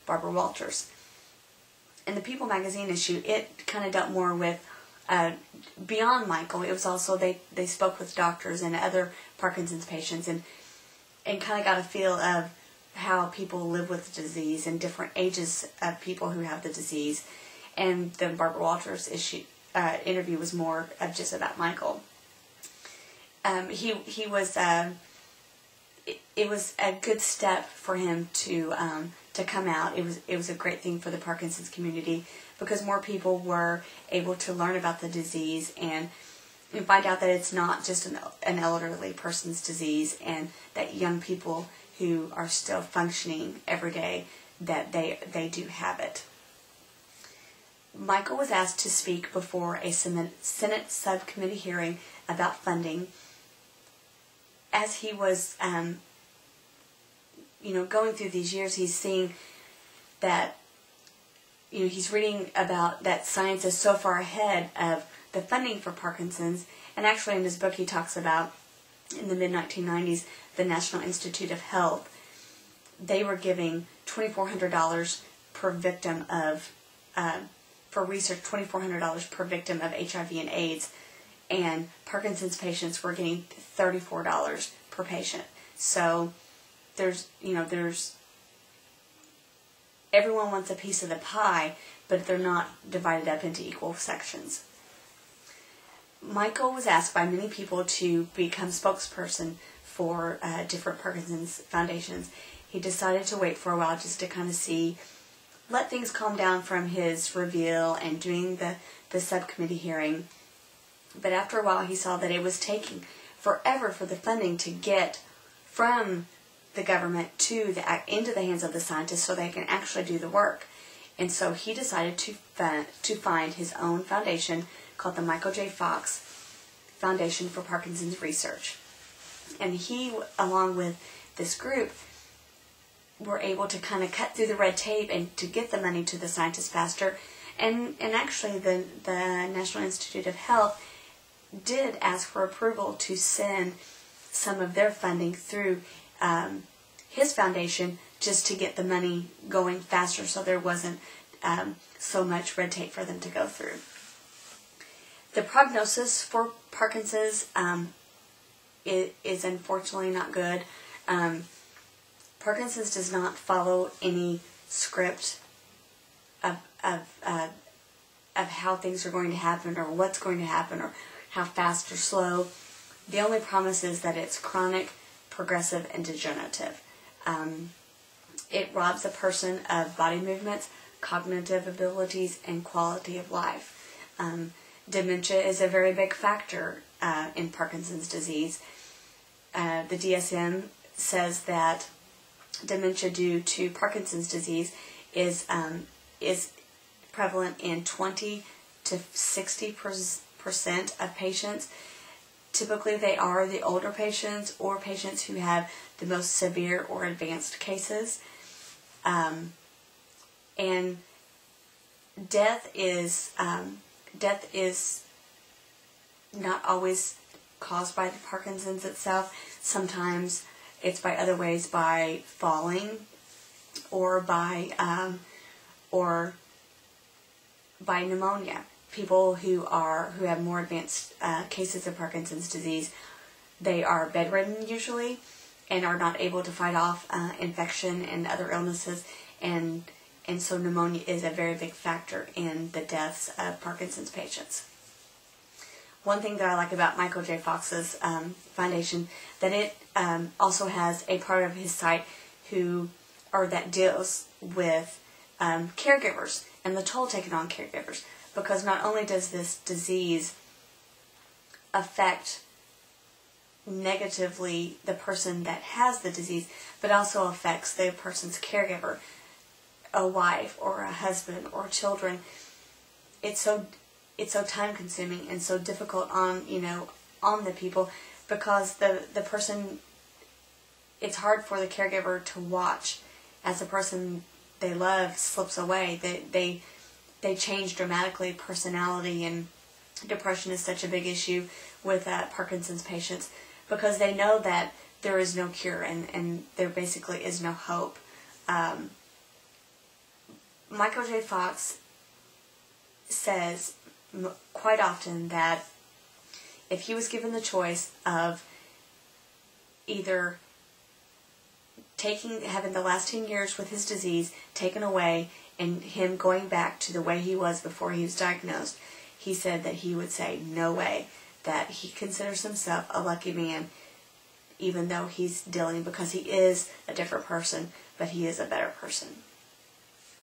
Barbara Walters. In the People magazine issue, it kind of dealt more with beyond Michael. It was also, they spoke with doctors and other Parkinson's patients and kind of got a feel of how people live with the disease and different ages of people who have the disease. And the Barbara Walters interview was more of just about Michael. He was it was a good step for him to come out. It was a great thing for the Parkinson's community because more people were able to learn about the disease and find out that it's not just an elderly person's disease, and that young people who are still functioning every day, that they do have it. Michael was asked to speak before a Senate subcommittee hearing about funding. As he was going through these years, he's seeing that, he's reading about that science is so far ahead of the funding for Parkinson's. And actually in his book he talks about, in the mid-1990s, the National Institute of Health, they were giving $2,400 per victim of, for research, $2,400 per victim of HIV and AIDS. And Parkinson's patients were getting $34 per patient. So there's everyone wants a piece of the pie, but they're not divided up into equal sections. Michael was asked by many people to become spokesperson for different Parkinson's foundations. He decided to wait for a while just to kind of let things calm down from his reveal and doing the subcommittee hearing. But after a while he saw that it was taking forever for the funding to get from the government into the hands of the scientists so they can actually do the work. And so he decided to find his own foundation called the Michael J. Fox Foundation for Parkinson's Research. And he, along with this group, were able to kind of cut through the red tape and to get the money to the scientists faster. And actually the National Institute of Health did ask for approval to send some of their funding through his foundation just to get the money going faster so there wasn't so much red tape for them to go through. The prognosis for Parkinson's is unfortunately not good. Parkinson's does not follow any script of how things are going to happen or what's going to happen or how fast or slow. The only promise is that it's chronic, progressive, and degenerative. It robs a person of body movements, cognitive abilities, and quality of life. Dementia is a very big factor in Parkinson's disease. The DSM says that dementia due to Parkinson's disease is prevalent in 20 to 60% of patients. Typically they are the older patients or patients who have the most severe or advanced cases. And death is not always caused by the Parkinson's itself. Sometimes it's by other ways, by falling or by pneumonia. People who have more advanced cases of Parkinson's disease, they are bedridden usually and are not able to fight off infection and other illnesses, and so pneumonia is a very big factor in the deaths of Parkinson's patients. One thing that I like about Michael J. Fox's foundation, that it also has a part of his site that deals with caregivers and the toll taken on caregivers. Because not only does this disease affect negatively the person that has the disease, but also affects the person's caregiver, a wife or a husband or children. It's so time consuming and so difficult on the people, because the person, it's hard for the caregiver to watch as the person they love slips away. They change dramatically. Personality and depression is such a big issue with Parkinson's patients, because they know that there is no cure and there basically is no hope. Michael J. Fox says quite often that if he was given the choice of either having the last 10 years with his disease taken away and him going back to the way he was before he was diagnosed, he said that he would say no way, that he considers himself a lucky man, even though he's dealing, because he is a different person, but he is a better person.